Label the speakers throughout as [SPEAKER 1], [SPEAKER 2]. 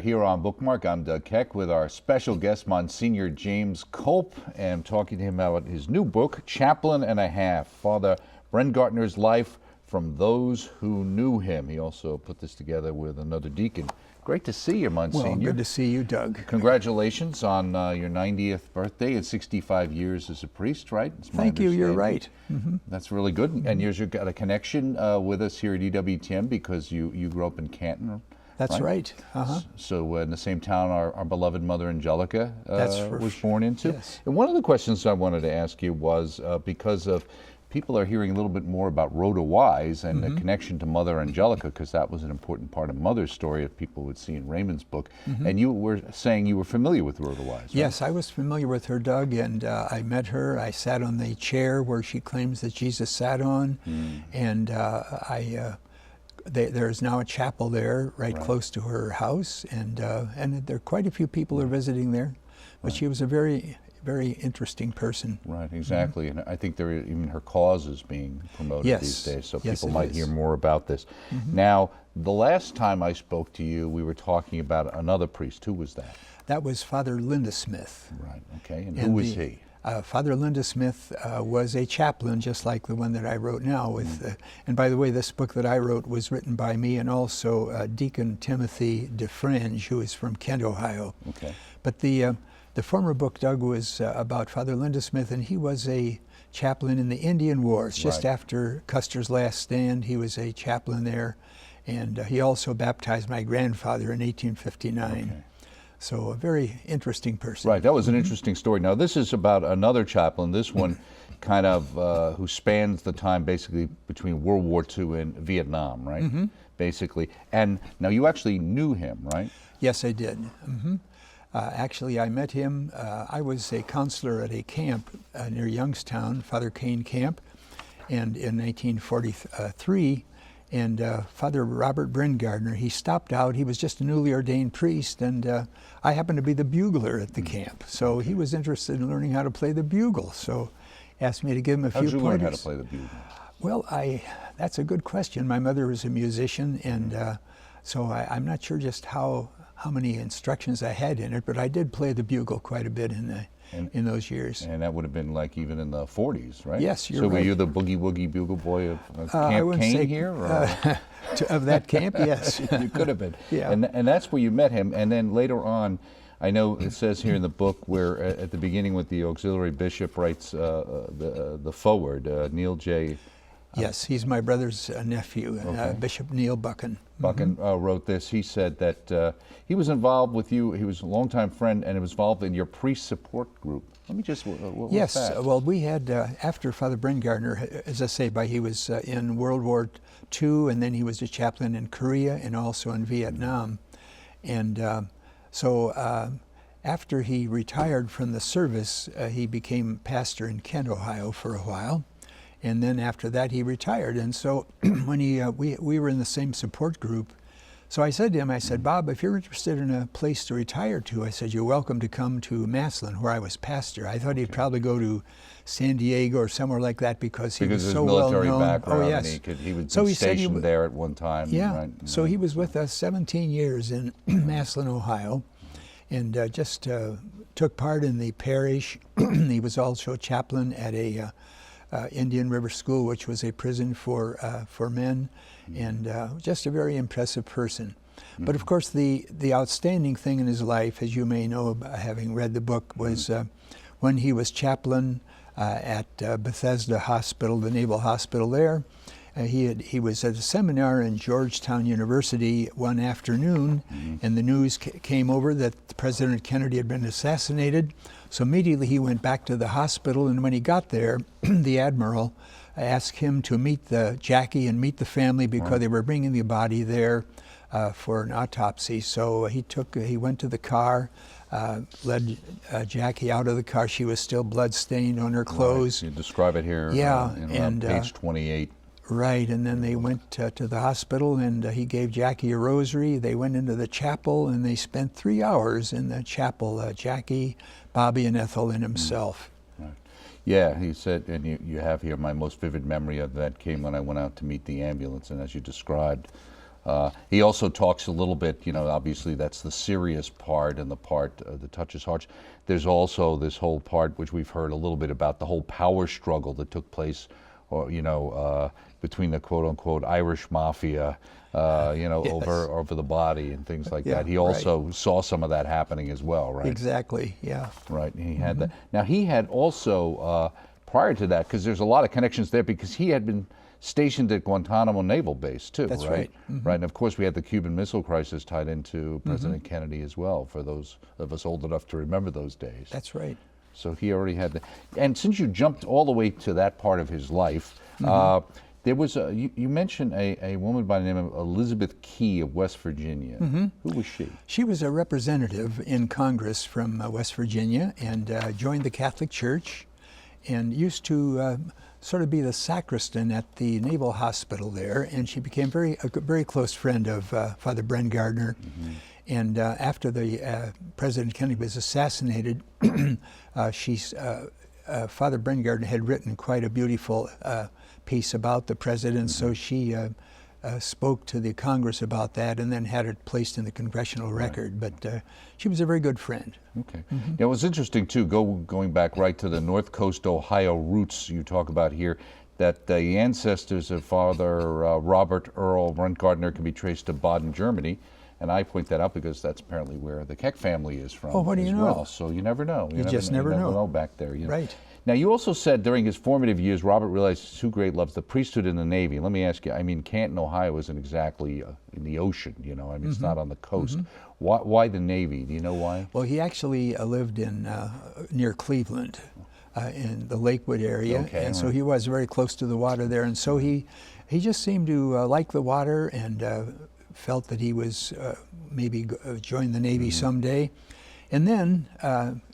[SPEAKER 1] here on Bookmark. I'm Doug Keck with our special guest, Msgr. James Kolp, and I'm talking to him about his new book, Chaplain and a Half, Father Brengartner's Life from Those Who Knew Him. He also put this together with another deacon. Great to see you, Msgr.
[SPEAKER 2] Well, good to see you, Doug.
[SPEAKER 1] Congratulations on your 90th birthday and 65 years as a priest, right?
[SPEAKER 2] Thank you, you're right. Mm-hmm.
[SPEAKER 1] That's really good. Mm-hmm. And you've got a connection with us here at EWTN because you grew up in Canton.
[SPEAKER 2] That's right. Uh-huh.
[SPEAKER 1] So in the same town our beloved mother Angelica was born into.
[SPEAKER 2] Yes.
[SPEAKER 1] And one of the questions I wanted to ask you was because of people are hearing a little bit more about Rhoda Wise and the connection to Mother Angelica, because that was an important part of Mother's story that people would see in Raymond's book. And you were saying you were familiar with Rhoda Wise, right?
[SPEAKER 2] Yes, I was familiar with her, Doug, and I met her. I sat on the chair where she claims that Jesus sat on, and there's now a chapel there right close to her house, and there are quite a few people who are visiting there. But she was a very interesting person.
[SPEAKER 1] Right, exactly. And I think even her cause is being promoted these days, so people might hear more about this. Now, the last time I spoke to you, we were talking about another priest. Who was that?
[SPEAKER 2] That was Father Lindesmith.
[SPEAKER 1] Right, okay. And who was he?
[SPEAKER 2] Father Lindesmith was a chaplain, just like the one that I wrote now. And by the way, this book that I wrote was written by me and also Deacon Timothy DeFringe, who is from Kent, Ohio.
[SPEAKER 1] Okay.
[SPEAKER 2] But the former book, Doug, was about Father Lindesmith, and he was a chaplain in the Indian Wars. Just after Custer's last stand, he was a chaplain there, and he also baptized my grandfather in 1859. Okay. So a very interesting person.
[SPEAKER 1] Right, that was an interesting story. Now this is about another chaplain, this one kind of who spans the time basically between World War II and Vietnam, right? Basically. And now you actually knew him, right?
[SPEAKER 2] Yes, I did. Actually, I met him. I was a counselor at a camp near Youngstown, Father Kane Camp, and in 1943, and Father Robert Brengartner, he stopped out. He was just a newly ordained priest, and I happened to be the bugler at the camp. So he was interested in learning how to play the bugle, so asked me to give him a few pointers.
[SPEAKER 1] How did you learn how to play the bugle?
[SPEAKER 2] Well, that's a good question. My mother was a musician, and so I'm not sure just how many instructions I had in it, but I did play the bugle quite a bit in those years.
[SPEAKER 1] And that would have been like even in the 40s, right?
[SPEAKER 2] Yes, you're right.
[SPEAKER 1] So were you the boogie-woogie bugle boy of Camp Kane here? Or?
[SPEAKER 2] Of that camp, yes.
[SPEAKER 1] You could have been.
[SPEAKER 2] Yeah.
[SPEAKER 1] And that's where you met him. And then later on, I know it says here in the book where at the beginning with the auxiliary bishop writes the foreword, Neil J.
[SPEAKER 2] Yes, he's my brother's nephew, Bishop Neil Buchan.
[SPEAKER 1] Buchan wrote this. He said that he was involved with you. He was a longtime friend, and he was involved in your priest support group. Let me just, what was that?
[SPEAKER 2] Well, we had, after Father Brengartner, as I say, he was in World War II, and then he was a chaplain in Korea and also in Vietnam. And so after he retired from the service, he became pastor in Kent, Ohio for a while. And then after that, he retired. And so when we were in the same support group, so I said to him, I said, Bob, if you're interested in a place to retire to, I said, you're welcome to come to Massillon, where I was pastor. I thought he'd probably go to San Diego or somewhere like that because he was so well known.
[SPEAKER 1] Because of his military background,
[SPEAKER 2] oh, yes.
[SPEAKER 1] and he was stationed there at one time.
[SPEAKER 2] Yeah,
[SPEAKER 1] right?
[SPEAKER 2] So he was with us 17 years in Massillon, Ohio, and just took part in the parish. He was also chaplain at a Indian River School, which was a prison for men, and just a very impressive person. But of course, the outstanding thing in his life, as you may know, having read the book, was when he was chaplain at Bethesda Hospital, the Naval Hospital there. He was at a seminar in Georgetown University one afternoon, and the news came over that President Kennedy had been assassinated. So immediately he went back to the hospital, and when he got there, the Admiral asked him to meet Jackie and meet the family because they were bringing the body there for an autopsy. So he went to the car, led Jackie out of the car. She was still blood-stained on her clothes.
[SPEAKER 1] You describe it here in page 28.
[SPEAKER 2] Right, and then they went to the hospital, and he gave Jackie a rosary. They went into the chapel, and they spent 3 hours in the chapel, Jackie, Bobby, and Ethel, and himself.
[SPEAKER 1] Right. Yeah, he said, and you have here, my most vivid memory of that came when I went out to meet the ambulance, and as you described, He also talks a little bit, obviously that's the serious part and the part that touches hearts. There's also this whole part which we've heard a little bit about, the whole power struggle that took place, between the quote-unquote Irish mafia,
[SPEAKER 2] Yes.
[SPEAKER 1] over the body and things like
[SPEAKER 2] Yeah,
[SPEAKER 1] that. He also saw some of that happening as well, right?
[SPEAKER 2] Exactly, yeah.
[SPEAKER 1] Right, he had that. Now he had also, prior to that, because there's a lot of connections there, because he had been stationed at Guantanamo Naval Base too,
[SPEAKER 2] That's
[SPEAKER 1] right?
[SPEAKER 2] right.
[SPEAKER 1] Right, and of course we had the Cuban Missile Crisis tied into President Kennedy as well, for those of us old enough to remember those days.
[SPEAKER 2] That's right.
[SPEAKER 1] So he already had that. And since you jumped all the way to that part of his life, there was you mentioned a woman by the name of Elizabeth Key of West Virginia. Who was she?
[SPEAKER 2] She was a representative in Congress from West Virginia and joined the Catholic Church and used to sort of be the sacristan at the Naval Hospital there, and she became a very close friend of Father Brengartner. And after the President Kennedy was assassinated, Father Brengartner had written quite a beautiful piece about the president, so she spoke to the Congress about that and then had it placed in the congressional record. But she was a very good friend.
[SPEAKER 1] Okay. Now, it was interesting, too, going back right to the North Coast, Ohio roots you talk about here, that the ancestors of Father Robert Earl Brengartner can be traced to Baden, Germany. And I point that out because that's apparently where the Keck family is from.
[SPEAKER 2] Oh, what do you know?
[SPEAKER 1] Well. So you never know.
[SPEAKER 2] You just never know
[SPEAKER 1] back there.
[SPEAKER 2] Right.
[SPEAKER 1] Now, you also said during his formative years, Robert realized his two great loves, the priesthood and the Navy. Let me ask you, Canton, Ohio isn't exactly in the ocean, it's not on the coast. Why the Navy? Do you know why?
[SPEAKER 2] Well, he actually lived in near Cleveland, in the Lakewood area,
[SPEAKER 1] Okay,
[SPEAKER 2] and so he was very close to the water there, and so he just seemed to like the water and felt that he was maybe join the Navy someday. And then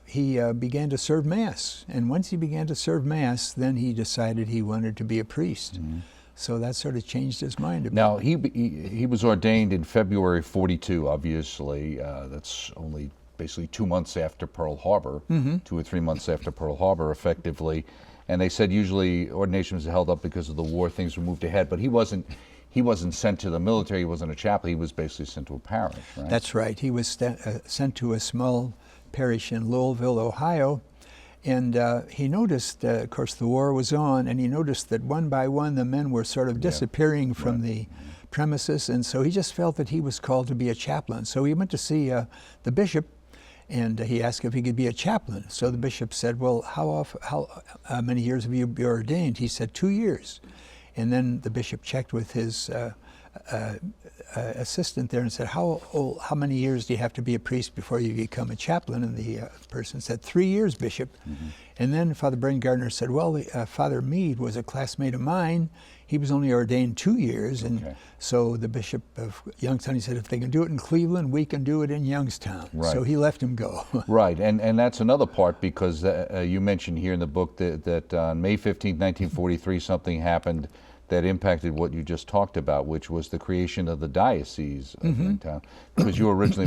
[SPEAKER 2] he began to serve Mass. And once he began to serve Mass, then he decided he wanted to be a priest. So that sort of changed his mind a bit.
[SPEAKER 1] Now, he was ordained in February 42, obviously. That's only basically 2 months after Pearl Harbor, 2 or 3 months after Pearl Harbor, effectively. And they said usually ordination was held up because of the war, things were moved ahead. But he wasn't sent to the military, he wasn't a chaplain, he was basically sent to a parish, right?
[SPEAKER 2] That's right. He was sent to a small parish in Louisville, Ohio, and he noticed, of course, the war was on, and he noticed that one by one the men were sort of disappearing from the premises, and so he just felt that he was called to be a chaplain. So he went to see the bishop, and he asked if he could be a chaplain. So the bishop said, well, how many years have you been ordained? He said, 2 years. And then the bishop checked with his assistant there and said, how many years do you have to be a priest before you become a chaplain? And the person said, 3 years, Bishop. And then Father Brengartner said, well, Father Meade was a classmate of mine. He was only ordained 2 years. And so the Bishop of Youngstown, he said, if they can do it in Cleveland, we can do it in Youngstown.
[SPEAKER 1] Right.
[SPEAKER 2] So he left him go.
[SPEAKER 1] Right, and that's another part, because you mentioned here in the book that on May 15, 1943, something happened that impacted what you just talked about, which was the creation of the Diocese of Youngstown, because you were originally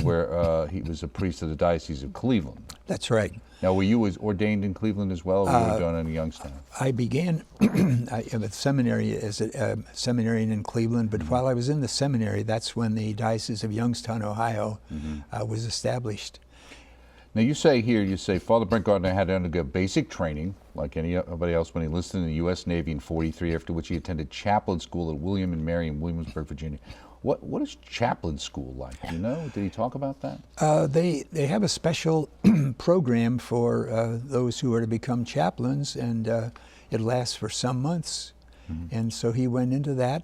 [SPEAKER 1] he was a priest of the Diocese of Cleveland.
[SPEAKER 2] That's right.
[SPEAKER 1] Now, were you ordained in Cleveland as well, or were you done in Youngstown?
[SPEAKER 2] I began at seminary as a seminarian in Cleveland, but while I was in the seminary, that's when the Diocese of Youngstown, Ohio was established.
[SPEAKER 1] Now, you say Father Brengartner had to undergo basic training, like anybody else, when he enlisted in the U.S. Navy in '43, after which he attended chaplain school at William and Mary in Williamsburg, Virginia. What is chaplain school like? Do you know? Did he talk about that?
[SPEAKER 2] They have a special program for those who are to become chaplains, and it lasts for some months. And so he went into that,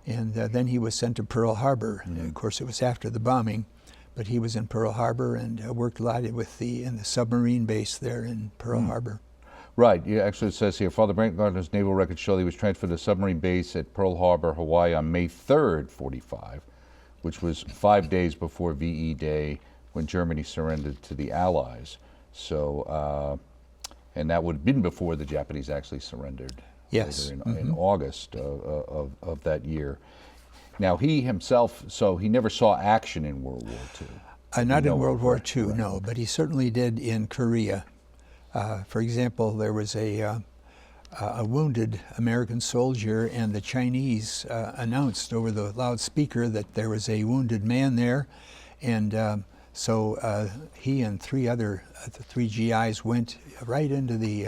[SPEAKER 2] and then he was sent to Pearl Harbor. Of course, it was after the bombing. But he was in Pearl Harbor and worked a lot in the submarine base there in Pearl Harbor.
[SPEAKER 1] Right. Actually, it says here, Father Brengartner's naval records show he was transferred to the submarine base at Pearl Harbor, Hawaii on May 3rd, 45, which was 5 days before VE Day, when Germany surrendered to the Allies. So, and that would have been before the Japanese actually surrendered.
[SPEAKER 2] Yes.
[SPEAKER 1] Later in August of that year. Now, he himself, so he never saw action in World War II.
[SPEAKER 2] Not in World War II,
[SPEAKER 1] right.
[SPEAKER 2] no, but he certainly did in Korea. For example, there was a wounded American soldier, and the Chinese announced over the loudspeaker that there was a wounded man there, and so he and three GIs went right into the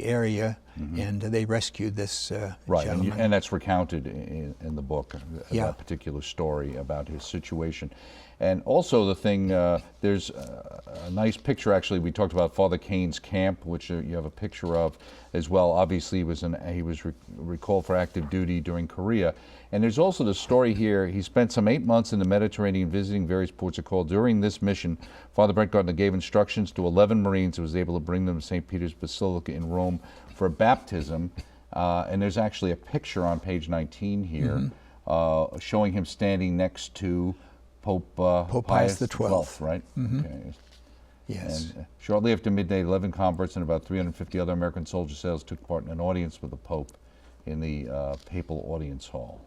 [SPEAKER 2] area, and they rescued this
[SPEAKER 1] right,
[SPEAKER 2] gentleman.
[SPEAKER 1] and that's recounted in the book,
[SPEAKER 2] Yeah.
[SPEAKER 1] that particular story about his situation. And also the thing, there's a nice picture, actually. We talked about Father Kane's camp, which you have a picture of as well. Obviously, he was recalled for active duty during Korea. And there's also the story here. He spent some 8 months in the Mediterranean visiting various ports of call. During this mission, Father Brengartner gave instructions to 11 Marines and was able to bring them to St. Peter's Basilica in Rome for baptism. And there's actually a picture on page 19 here showing him standing next to Pope Pius XII, right? Okay.
[SPEAKER 2] Yes.
[SPEAKER 1] And shortly after midnight, 11 converts and about 350 other American soldier sailors took part in an audience with the Pope in the Papal Audience Hall.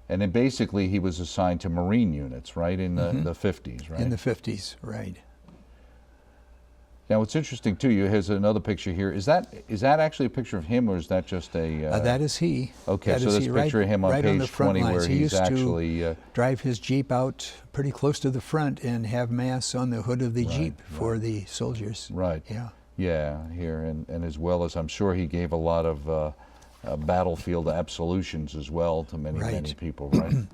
[SPEAKER 1] And then basically he was assigned to Marine units, right, in the 50s, right?
[SPEAKER 2] In the 50s, right.
[SPEAKER 1] Now, what's interesting too, here's another picture here. Is that actually a picture of him, or is that just a?
[SPEAKER 2] That is he.
[SPEAKER 1] Okay,
[SPEAKER 2] that
[SPEAKER 1] so
[SPEAKER 2] is
[SPEAKER 1] this
[SPEAKER 2] he,
[SPEAKER 1] picture of him on
[SPEAKER 2] right on the
[SPEAKER 1] page
[SPEAKER 2] front
[SPEAKER 1] 20,
[SPEAKER 2] lines.
[SPEAKER 1] where
[SPEAKER 2] he
[SPEAKER 1] he's
[SPEAKER 2] used
[SPEAKER 1] actually
[SPEAKER 2] to drive his Jeep out pretty close to the front and have mass on the hood of the Jeep for the soldiers.
[SPEAKER 1] right.
[SPEAKER 2] Yeah.
[SPEAKER 1] Yeah, here, and as well as I'm sure he gave a lot of battlefield absolutions as well to many people, right?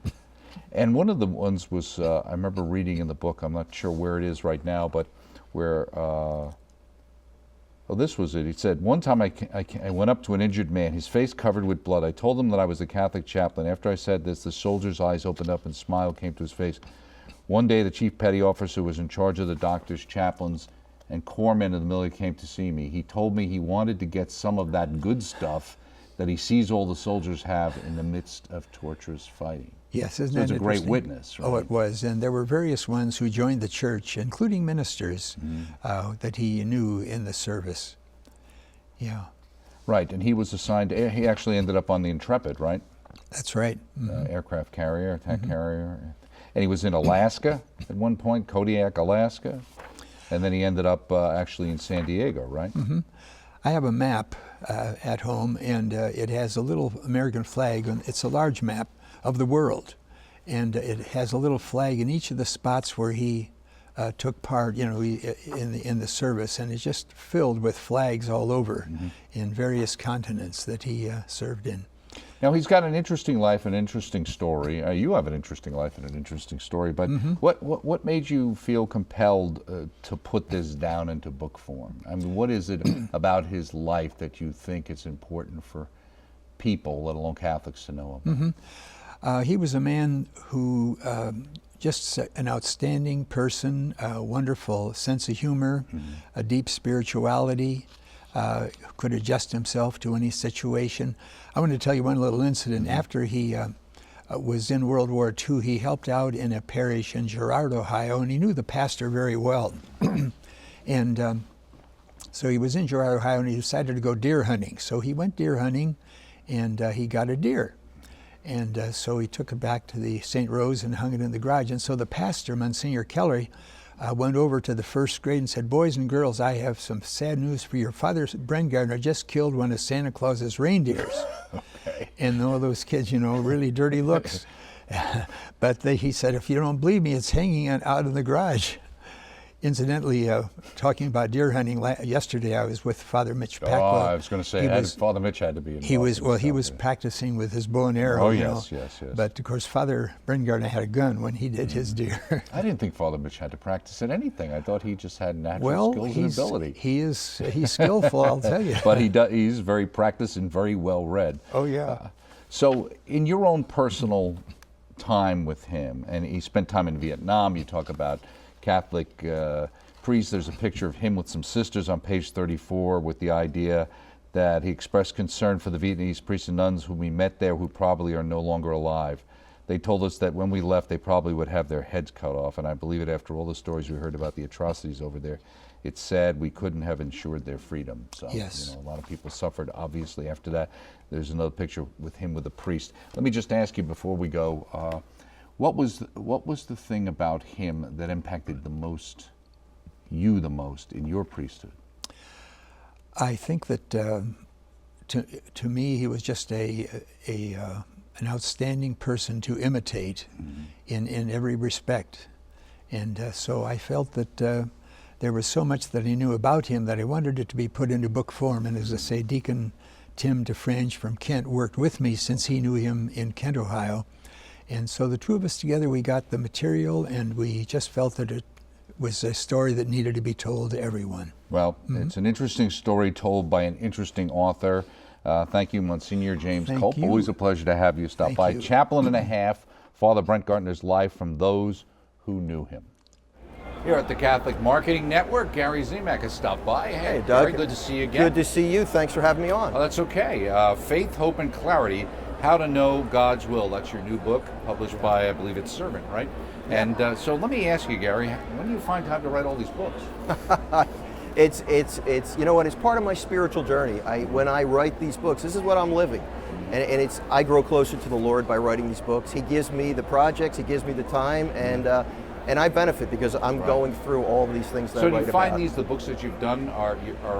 [SPEAKER 1] And one of the ones was I remember reading in the book. I'm not sure where it is right now, but where. Oh, this was it. He said, one time I went up to an injured man, his face covered with blood. I told him that I was a Catholic chaplain. After I said this, the soldier's eyes opened up and a smile came to his face. One day, the chief petty officer who was in charge of the doctors, chaplains, and corpsmen of the military came to see me. He told me he wanted to get some of that good stuff that he sees all the soldiers have in the midst of torturous fighting.
[SPEAKER 2] Yes, isn't
[SPEAKER 1] So
[SPEAKER 2] that
[SPEAKER 1] it's a great
[SPEAKER 2] interesting?
[SPEAKER 1] witness, right?
[SPEAKER 2] Oh, it was. And there were various ones who joined the church, including ministers that he knew in the service. Yeah.
[SPEAKER 1] Right, and he was assigned, he actually ended up on the Intrepid, right?
[SPEAKER 2] That's right.
[SPEAKER 1] Aircraft carrier, attack carrier. And he was in Alaska at one point, Kodiak, Alaska. And then he ended up actually in San Diego, right?
[SPEAKER 2] I have a map at home, and it has a little American flag. And it's a large map of the world, and it has a little flag in each of the spots where he took part, you know, in the service, and it's just filled with flags all over in various continents that he served in.
[SPEAKER 1] Now, he's got an interesting life, an interesting story. You have an interesting life and an interesting story, but what made you feel compelled to put this down into book form? I mean, what is it about his life that you think it's important for people, let alone Catholics, to know about?
[SPEAKER 2] He was a man who just an outstanding person, a wonderful sense of humor, a deep spirituality, could adjust himself to any situation. I want to tell you one little incident. After he was in World War II, he helped out in a parish in Girard, Ohio, and he knew the pastor very well. And so he was in Girard, Ohio, and he decided to go deer hunting. So he went deer hunting, and he got a deer. And so he took it back to the St. Rose and hung it in the garage. And so the pastor, Msgr Kelly, went over to the first grade and said, "Boys and girls, I have some sad news for you. Father Brengartner just killed one of Santa Claus's reindeers."
[SPEAKER 1] Okay.
[SPEAKER 2] And all those kids, you know, really dirty looks. But he said, "If you don't believe me, it's hanging out in the garage." Incidentally, talking about deer hunting, yesterday I was with Father Mitch Packwell.
[SPEAKER 1] Oh, I was going to say, Father Mitch had to be involved.
[SPEAKER 2] He was practicing with his bow and arrow.
[SPEAKER 1] Oh,
[SPEAKER 2] you
[SPEAKER 1] yes,
[SPEAKER 2] know.
[SPEAKER 1] yes.
[SPEAKER 2] But of course, Father Brengartner had a gun when he did his deer.
[SPEAKER 1] I didn't think Father Mitch had to practice at anything. I thought he just had natural skills and ability.
[SPEAKER 2] He's skillful, I'll tell you.
[SPEAKER 1] But he's very practiced and very well read.
[SPEAKER 2] Oh, yeah.
[SPEAKER 1] So in your own personal time with him, and he spent time in Vietnam, you talk about Catholic priest. There's a picture of him with some sisters on page 34 with the idea that he expressed concern for the Vietnamese priests and nuns whom we met there who probably are no longer alive. They told us that when we left, they probably would have their heads cut off, and I believe it after all the stories we heard about the atrocities over there. It's sad we couldn't have ensured their freedom. So,
[SPEAKER 2] yes.
[SPEAKER 1] You know, a lot of people suffered, obviously, after that. There's another picture with him with a priest. Let me just ask you before we go, what was the thing about him that impacted you the most in your priesthood?
[SPEAKER 2] I think that to me he was just an outstanding person to imitate in every respect. And so I felt that there was so much that I knew about him that I wanted it to be put into book form. And as I say, Deacon Tim DeFrange from Kent worked with me since he knew him in Kent, Ohio. And so the two of us together, we got the material, and we just felt that it was a story that needed to be told to everyone.
[SPEAKER 1] Well, it's an interesting story told by an interesting author. Thank you, Monsignor James Kolp.
[SPEAKER 2] you.
[SPEAKER 1] Always a pleasure to have you stop
[SPEAKER 2] Thank
[SPEAKER 1] by.
[SPEAKER 2] you.
[SPEAKER 1] Chaplain and a Half, Father Brengartner's life from those who knew him. Here at the Catholic Marketing Network, Gary Zimak has stopped by.
[SPEAKER 3] Hey, Doug.
[SPEAKER 1] Gary, good to see you again.
[SPEAKER 3] Good to see you. Thanks for having me on.
[SPEAKER 1] Oh, that's okay. Faith, Hope, and Clarity, How to Know God's Will. That's your new book, published by, I believe it's Servant, right?
[SPEAKER 3] Yeah.
[SPEAKER 1] And so let me ask you, Gary, when do you find time to write all these books?
[SPEAKER 3] It's you know what? It's part of my spiritual journey. When I write these books, this is what I'm living, and I grow closer to the Lord by writing these books. He gives me the projects, He gives me the time, and I benefit because I'm going through all of these things that I
[SPEAKER 1] So
[SPEAKER 3] write
[SPEAKER 1] do you find
[SPEAKER 3] about.
[SPEAKER 1] the books that you've done are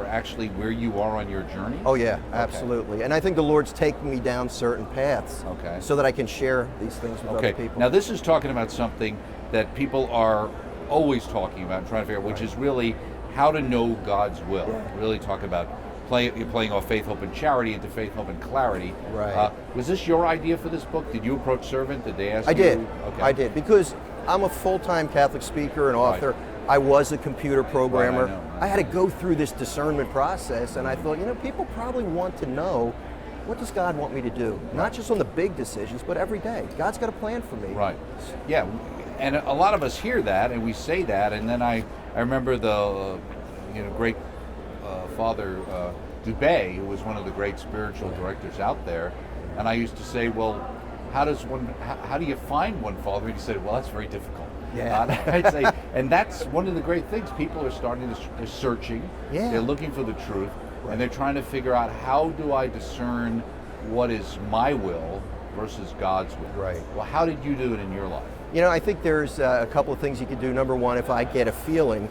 [SPEAKER 1] actually where you are on your journey?
[SPEAKER 3] Oh yeah, absolutely. And I think the Lord's taking me down certain paths, so that I can share these things with other people.
[SPEAKER 1] Now this is talking about something that people are always talking about and trying to figure out, which is really how to know God's will. Really talk about you're playing off faith, hope, and charity into faith, hope, and clarity.
[SPEAKER 3] Right.
[SPEAKER 1] Was this your idea for this book? Did you approach Servant? Did they ask you?
[SPEAKER 3] I did.
[SPEAKER 1] Okay.
[SPEAKER 3] I did, because I'm a full-time Catholic speaker and author. I was a computer programmer.
[SPEAKER 1] Right, I know.
[SPEAKER 3] I had to go through this discernment process, and I thought, people probably want to know, what does God want me to do? Not just on the big decisions, but every day. God's got a plan for me.
[SPEAKER 1] Right. Yeah. And a lot of us hear that, and we say that, and then I remember the great Father Dubé, who was one of the great spiritual directors out there, and I used to say, well, how do you find one, Father? And he said, well, that's very difficult.
[SPEAKER 3] Yeah.
[SPEAKER 1] I'd say, and that's one of the great things. People are they're searching, they're looking for the truth, and they're trying to figure out, how do I discern what is my will versus God's will?
[SPEAKER 3] Right.
[SPEAKER 1] Well, how did you do it in your life?
[SPEAKER 3] I think there's a couple of things you can do. Number one, if I get a feeling,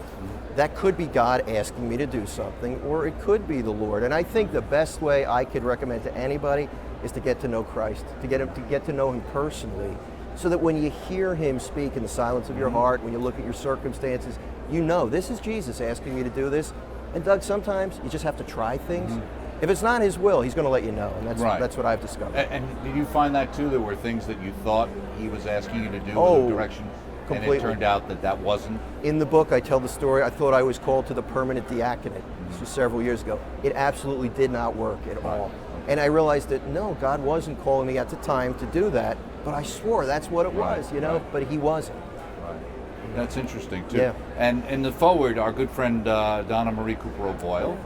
[SPEAKER 3] that could be God asking me to do something, or it could be the Lord. And I think the best way I could recommend to anybody is to get to know Christ, to get to know Him personally, so that when you hear Him speak in the silence of your heart, when you look at your circumstances, this is Jesus asking me to do this. And Doug, sometimes you just have to try things. If it's not His will, He's going to let you know, and that's what I've discovered.
[SPEAKER 1] And did you find that too? There were things that you thought He was asking you to do in a direction,
[SPEAKER 3] completely.
[SPEAKER 1] And it turned out that wasn't?
[SPEAKER 3] In the book, I tell the story. I thought I was called to the permanent diaconate. This was several years ago. It absolutely did not work at all. And I realized that, no, God wasn't calling me at the time to do that, but I swore that's what it was, but He wasn't.
[SPEAKER 1] Right. That's interesting too.
[SPEAKER 3] Yeah.
[SPEAKER 1] And in the foreword, our good friend Donna Marie Cooper O'Boyle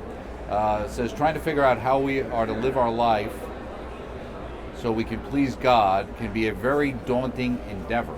[SPEAKER 1] says, trying to figure out how we are to live our life so we can please God can be a very daunting endeavor.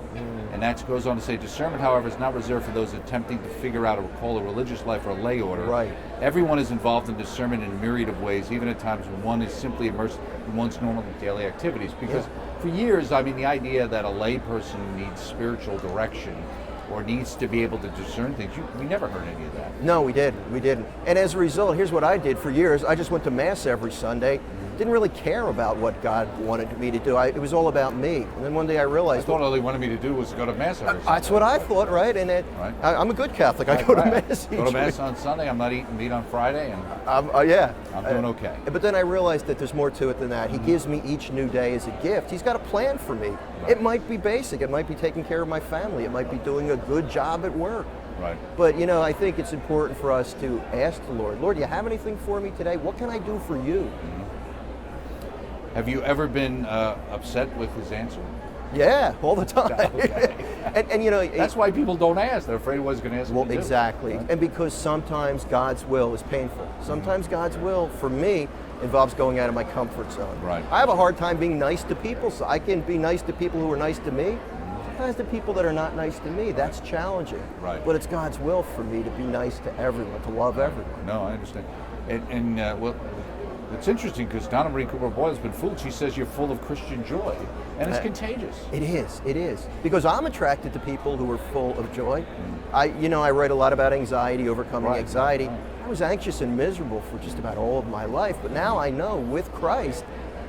[SPEAKER 1] And that goes on to say, discernment, however, is not reserved for those attempting to figure out or call a religious life or a lay order.
[SPEAKER 3] Right.
[SPEAKER 1] Everyone is involved in discernment in a myriad of ways, even at times when one is simply immersed in one's normal daily activities. Because for years, the idea that a lay person needs spiritual direction or needs to be able to discern things, we never heard any of that.
[SPEAKER 3] No, we didn't. And as a result, here's what I did for years. I just went to Mass every Sunday. Didn't really care about what God wanted me to do. It was all about me. And then one day I realized...
[SPEAKER 1] I thought all He wanted me to do was to go to Mass every Sunday.
[SPEAKER 3] That's what I thought, right? And I'm a good Catholic. I go to Mass each
[SPEAKER 1] Go to Mass
[SPEAKER 3] week.
[SPEAKER 1] on Sunday, I'm not eating meat on Friday, and I'm doing okay.
[SPEAKER 3] But then I realized that there's more to it than that. He gives me each new day as a gift. He's got a plan for me.
[SPEAKER 1] Right.
[SPEAKER 3] It might be basic. It might be taking care of my family. It might be doing a good job at work.
[SPEAKER 1] Right.
[SPEAKER 3] But, I think it's important for us to ask the Lord, do you have anything for me today? What can I do for you?
[SPEAKER 1] Have you ever been upset with His answer?
[SPEAKER 3] Yeah, all the time.
[SPEAKER 1] Okay.
[SPEAKER 3] and
[SPEAKER 1] that's why people don't ask. They're afraid what's going to ask them to do.
[SPEAKER 3] Exactly. Right? And because sometimes God's will is painful. Sometimes God's will, for me, involves going out of my comfort zone.
[SPEAKER 1] Right.
[SPEAKER 3] I have a hard time being nice to people, so I can be nice to people who are nice to me. Sometimes the people that are not nice to me, that's challenging.
[SPEAKER 1] Right.
[SPEAKER 3] But it's God's will for me to be nice to everyone, to love everyone.
[SPEAKER 1] No, I understand. And it's interesting because Donna Marie Cooper Boyle has been fooled. She says you're full of Christian joy, and it's contagious.
[SPEAKER 3] It is. Because I'm attracted to people who are full of joy. I write a lot about anxiety, overcoming anxiety. I was anxious and miserable for just about all of my life, but now I know with Christ,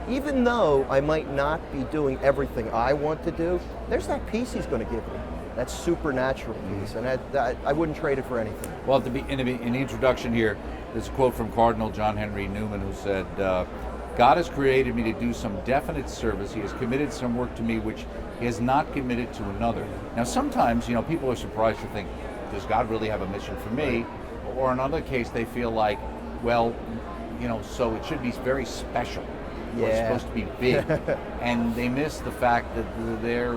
[SPEAKER 3] even though I might not be doing everything I want to do, there's that peace he's going to give me. That supernatural peace, and I wouldn't trade it for anything.
[SPEAKER 1] Well, in the introduction here, there's a quote from Cardinal John Henry Newman, who said, God has created me to do some definite service. He has committed some work to me which he has not committed to another. Now, sometimes, people are surprised to think, does God really have a mission for me? Or in another case, they feel like, well, so it should be very special. Or it's supposed to be big. And they miss the fact that their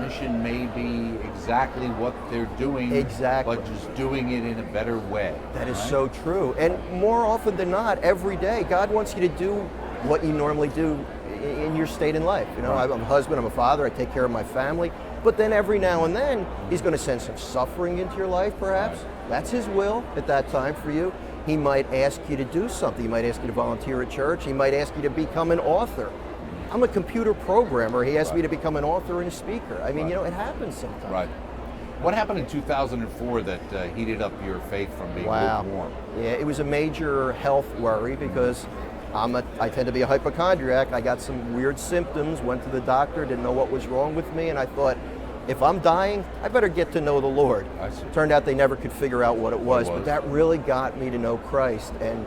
[SPEAKER 1] mission may be exactly what they're doing, but just doing it in a better way.
[SPEAKER 3] That is so true. And more often than not, every day, God wants you to do what you normally do in your state in life. I'm a husband, I'm a father, I take care of my family. But then every now and then, he's going to send some suffering into your life, perhaps. That's his will at that time for you. He might ask you to do something. He might ask you to volunteer at church. He might ask you to become an author. I'm a computer programmer. He asked me to become an author and a speaker. I mean, it happens sometimes.
[SPEAKER 1] Right. What happened in 2004 that heated up your faith from being lukewarm?
[SPEAKER 3] Yeah, it was a major health worry because I tend to be a hypochondriac. I got some weird symptoms, went to the doctor, didn't know what was wrong with me, and I thought, if I'm dying, I better get to know the Lord.
[SPEAKER 1] I see.
[SPEAKER 3] Turned out they never could figure out what it was, but that really got me to know Christ, and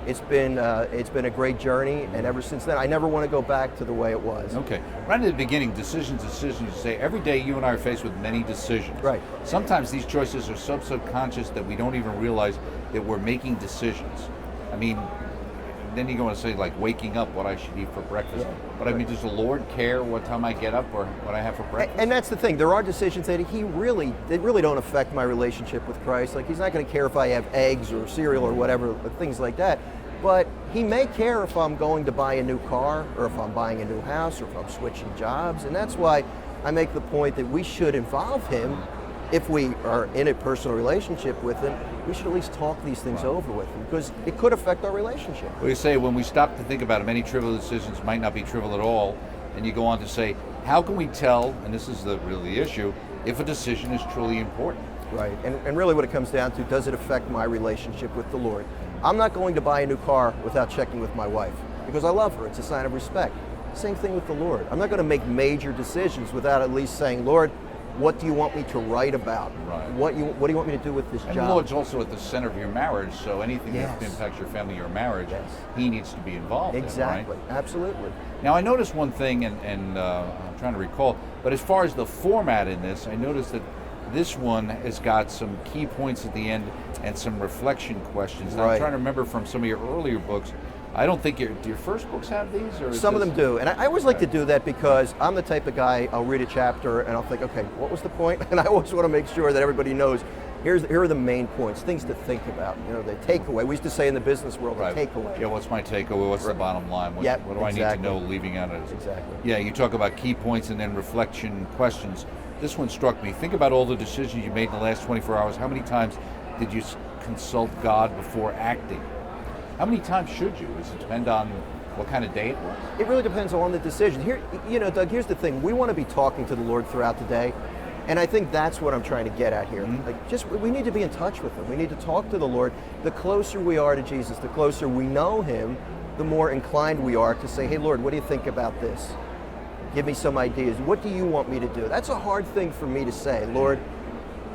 [SPEAKER 3] it's been a great journey, and ever since then, I never want to go back to the way it was.
[SPEAKER 1] Okay. Right at the beginning, decisions, you say, every day you and I are faced with many decisions.
[SPEAKER 3] Right.
[SPEAKER 1] Sometimes these choices are so subconscious that we don't even realize that we're making decisions. I mean, then you go and say, like, waking up, what I should eat for breakfast.
[SPEAKER 3] Yeah.
[SPEAKER 1] But I mean, does the Lord care what time I get up or what I have for breakfast?
[SPEAKER 3] And that's the thing. There are decisions that they really don't affect my relationship with Christ. Like, he's not going to care if I have eggs or cereal or whatever, things like that. But he may care if I'm going to buy a new car or if I'm buying a new house or if I'm switching jobs. And that's why I make the point that we should involve him. If we are in a personal relationship with him, we should at least talk these things over with him because it could affect our relationship.
[SPEAKER 1] Well, you say when we stop to think about it, many trivial decisions might not be trivial at all. And you go on to say, how can we tell, and this is really the issue, if a decision is truly important?
[SPEAKER 3] Right, and really what it comes down to, does it affect my relationship with the Lord? I'm not going to buy a new car without checking with my wife because I love her. It's a sign of respect. Same thing with the Lord. I'm not going to make major decisions without at least saying, Lord, what do you want me to write about?
[SPEAKER 1] Right.
[SPEAKER 3] What do you want me to do with this job?
[SPEAKER 1] And the Lord's also at the center of your marriage, so anything that impacts your family, your marriage, he needs to be involved
[SPEAKER 3] Exactly,
[SPEAKER 1] in, right?
[SPEAKER 3] Absolutely.
[SPEAKER 1] Now, I noticed one thing, and I'm trying to recall, but as far as the format in this, I noticed that this one has got some key points at the end and some reflection questions. Now, I'm trying to remember from some of your earlier books, I don't think do your first books have these? Or
[SPEAKER 3] some of them do, and I always like to do that because I'm the type of guy, I'll read a chapter and I'll think, okay, what was the point? And I always want to make sure that everybody knows, here are the main points, things to think about, the takeaway. We used to say in the business world, the takeaway.
[SPEAKER 1] Yeah, what's my takeaway? What's the bottom line? What do I need to know leaving out of it?
[SPEAKER 3] Exactly.
[SPEAKER 1] Yeah, you talk about key points and then reflection questions. This one struck me. Think about all the decisions you made in the last 24 hours. How many times did you consult God before acting? How many times should you? Does it depend on what kind of day it was?
[SPEAKER 3] It really depends on the decision. Here, Doug, here's the thing. We want to be talking to the Lord throughout the day, and I think that's what I'm trying to get at here. Mm-hmm. We need to be in touch with him. We need to talk to the Lord. The closer we are to Jesus, the closer we know him, the more inclined we are to say, hey, Lord, what do you think about this? Give me some ideas. What do you want me to do? That's a hard thing for me to say. Lord,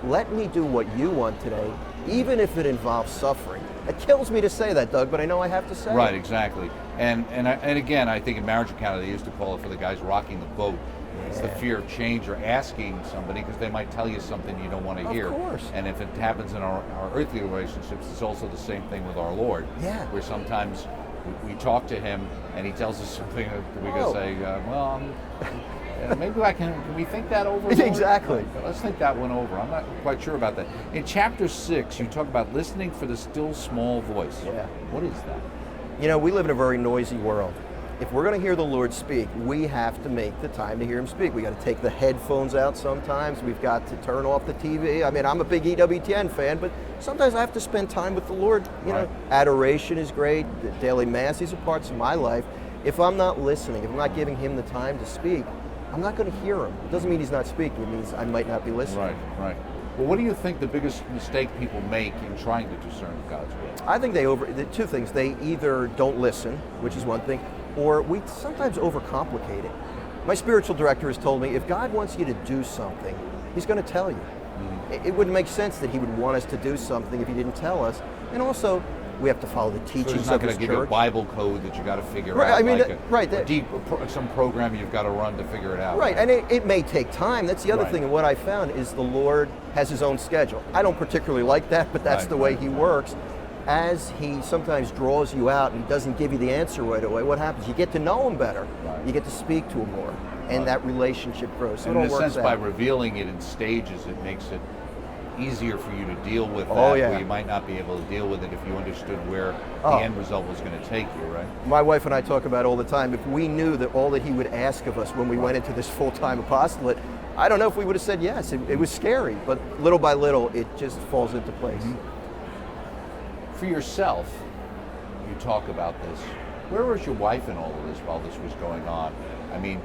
[SPEAKER 3] let me do what you want today, even if it involves suffering. It kills me to say that, Doug, but I know I have to say it.
[SPEAKER 1] Right, exactly. And again, I think in marriage encounter they used to call it for the guys rocking the boat. Yeah. It's the fear of change or asking somebody because they might tell you something you don't want to hear.
[SPEAKER 3] Of course.
[SPEAKER 1] And if it happens in our earthly relationships, it's also the same thing with our Lord.
[SPEAKER 3] Yeah.
[SPEAKER 1] Where sometimes we talk to him and he tells us something that we can say, maybe can we think that over?
[SPEAKER 3] Exactly.
[SPEAKER 1] Let's think that one over. I'm not quite sure about that. In chapter 6, you talk about listening for the still small voice.
[SPEAKER 3] Yeah.
[SPEAKER 1] What is that?
[SPEAKER 3] We live in a very noisy world. If we're going to hear the Lord speak, we have to make the time to hear him speak. We got to take the headphones out sometimes. We've got to turn off the TV. I mean, I'm a big EWTN fan, but sometimes I have to spend time with the Lord. Adoration is great. The daily mass, these are parts of my life. If I'm not listening, if I'm not giving him the time to speak, I'm not going to hear him. It doesn't mean he's not speaking. It means I might not be listening.
[SPEAKER 1] Right. Well, what do you think the biggest mistake people make in trying to discern God's will?
[SPEAKER 3] I think the two things. They either don't listen, which is one thing, or we sometimes overcomplicate it. My spiritual director has told me if God wants you to do something, he's going to tell you. It wouldn't make sense that he would want us to do something if he didn't tell us. And also, we have to follow the
[SPEAKER 1] So
[SPEAKER 3] teachings
[SPEAKER 1] he's not
[SPEAKER 3] of
[SPEAKER 1] going
[SPEAKER 3] his
[SPEAKER 1] to give you a
[SPEAKER 3] church.
[SPEAKER 1] Bible code that you got to figure
[SPEAKER 3] Right,
[SPEAKER 1] out.
[SPEAKER 3] I mean,
[SPEAKER 1] like
[SPEAKER 3] that-
[SPEAKER 1] some program you've got to run to figure it out.
[SPEAKER 3] Right, and it may take time. That's the other
[SPEAKER 1] Right.
[SPEAKER 3] thing. And what I found is the Lord has his own schedule. I don't particularly like that, but that's
[SPEAKER 1] Right,
[SPEAKER 3] the way
[SPEAKER 1] right,
[SPEAKER 3] he
[SPEAKER 1] right.
[SPEAKER 3] works. As he sometimes draws you out and he doesn't give you the answer right away, what happens? You get to know him better.
[SPEAKER 1] Right.
[SPEAKER 3] You get to speak to him more. And
[SPEAKER 1] Right.
[SPEAKER 3] that relationship grows. So
[SPEAKER 1] And
[SPEAKER 3] it
[SPEAKER 1] in
[SPEAKER 3] all
[SPEAKER 1] a
[SPEAKER 3] works
[SPEAKER 1] sense, by
[SPEAKER 3] out.
[SPEAKER 1] revealing it in stages, it makes it easier for you to deal with that,
[SPEAKER 3] Oh, yeah.
[SPEAKER 1] where you might not be able to deal with it if you understood where
[SPEAKER 3] Oh.
[SPEAKER 1] the end result was going to take you, right?
[SPEAKER 3] My wife and I talk about all the time, if we knew that all that he would ask of us when we went into this full-time apostolate, I don't know if we would have said yes. It was scary, but little by little, it just falls into place.
[SPEAKER 1] For yourself, you talk about this. Where was your wife in all of this while this was going on? I mean,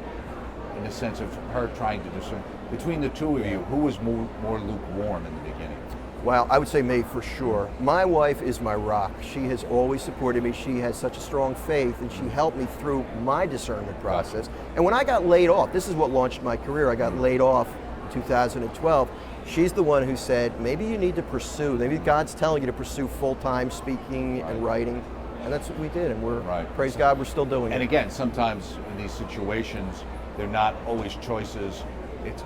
[SPEAKER 1] in the sense of her trying to discern. Between the two of you, who was more lukewarm in the beginning?
[SPEAKER 3] Well, I would say me for sure. My wife is my rock. She has always supported me. She has such a strong faith, and she helped me through my discernment process. And when I got laid off, this is what launched my career. I got laid off in 2012. She's the one who said, maybe you need to pursue, maybe God's telling you to pursue full-time speaking and writing. And that's what we did, and praise God, we're still doing
[SPEAKER 1] And
[SPEAKER 3] it.
[SPEAKER 1] again, sometimes in these situations, they're not always choices.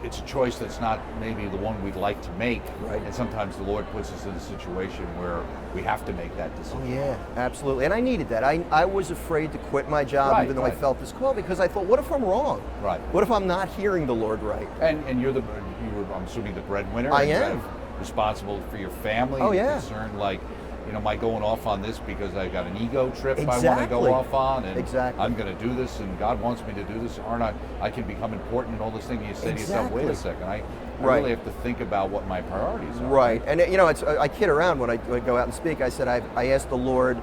[SPEAKER 1] It's a choice that's not maybe the one we'd like to make.
[SPEAKER 3] Right.
[SPEAKER 1] And sometimes the Lord puts us in a situation where we have to make that decision.
[SPEAKER 3] Oh yeah, absolutely. And I needed that. I was afraid to quit my job,
[SPEAKER 1] Right,
[SPEAKER 3] even though I
[SPEAKER 1] right.
[SPEAKER 3] felt this call, because I thought, what if I'm wrong?
[SPEAKER 1] Right.
[SPEAKER 3] What if I'm not hearing the Lord right?
[SPEAKER 1] And you were, I'm assuming, the breadwinner.
[SPEAKER 3] I
[SPEAKER 1] and you're
[SPEAKER 3] am.
[SPEAKER 1] responsible for your family.
[SPEAKER 3] Oh,
[SPEAKER 1] You're
[SPEAKER 3] yeah.
[SPEAKER 1] concerned, like, am I going off on this because I got an ego trip I want to
[SPEAKER 3] Exactly.
[SPEAKER 1] go off on, and
[SPEAKER 3] Exactly.
[SPEAKER 1] I'm going to do this, and God wants me to do this, aren't I? I can become important and all this thing. And you say to yourself, wait a
[SPEAKER 3] Exactly.
[SPEAKER 1] second, I
[SPEAKER 3] Right.
[SPEAKER 1] really have to think about what my priorities are.
[SPEAKER 3] Right. And I kid around when I go out and speak. I said I asked the Lord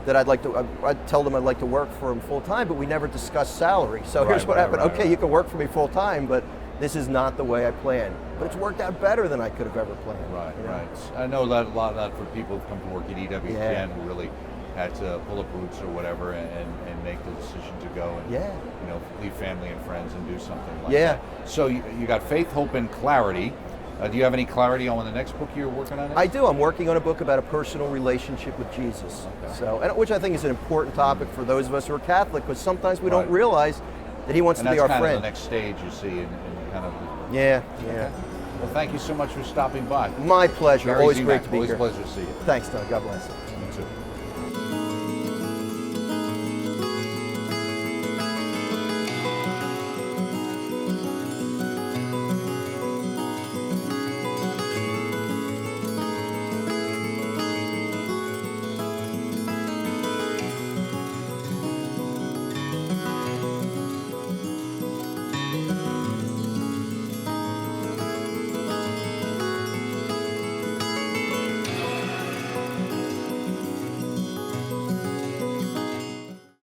[SPEAKER 3] that I'd tell them I'd like to work for him full time, but we never discussed salary. So here's what happened. Okay, you can work for me full time, but this is not the way I planned. But it's worked out better than I could have ever planned.
[SPEAKER 1] Right,
[SPEAKER 3] you know?
[SPEAKER 1] right. I know that a lot of that for people who've come to work at EWTN
[SPEAKER 3] Yeah.
[SPEAKER 1] who really had to pull up roots or whatever and make the decision to go and
[SPEAKER 3] Yeah.
[SPEAKER 1] leave family and friends and do something like
[SPEAKER 3] Yeah.
[SPEAKER 1] that. So you got faith, hope, and clarity. Do you have any clarity on the next book you're working on?
[SPEAKER 3] I do. I'm working on a book about a personal relationship with Jesus.
[SPEAKER 1] Okay.
[SPEAKER 3] So, which I think is an important topic for those of us who are Catholic, because sometimes we don't
[SPEAKER 1] Right.
[SPEAKER 3] realize that he wants
[SPEAKER 1] And
[SPEAKER 3] to be
[SPEAKER 1] that's
[SPEAKER 3] our
[SPEAKER 1] kind
[SPEAKER 3] friend.
[SPEAKER 1] of the next stage you see in kind of.
[SPEAKER 3] Yeah.
[SPEAKER 1] Well, thank you so much for stopping by.
[SPEAKER 3] My pleasure.
[SPEAKER 1] Gary
[SPEAKER 3] Always
[SPEAKER 1] Zimak,
[SPEAKER 3] great to be
[SPEAKER 1] always
[SPEAKER 3] here.
[SPEAKER 1] a pleasure to see you.
[SPEAKER 3] Thanks, Doug. God bless.
[SPEAKER 1] You too.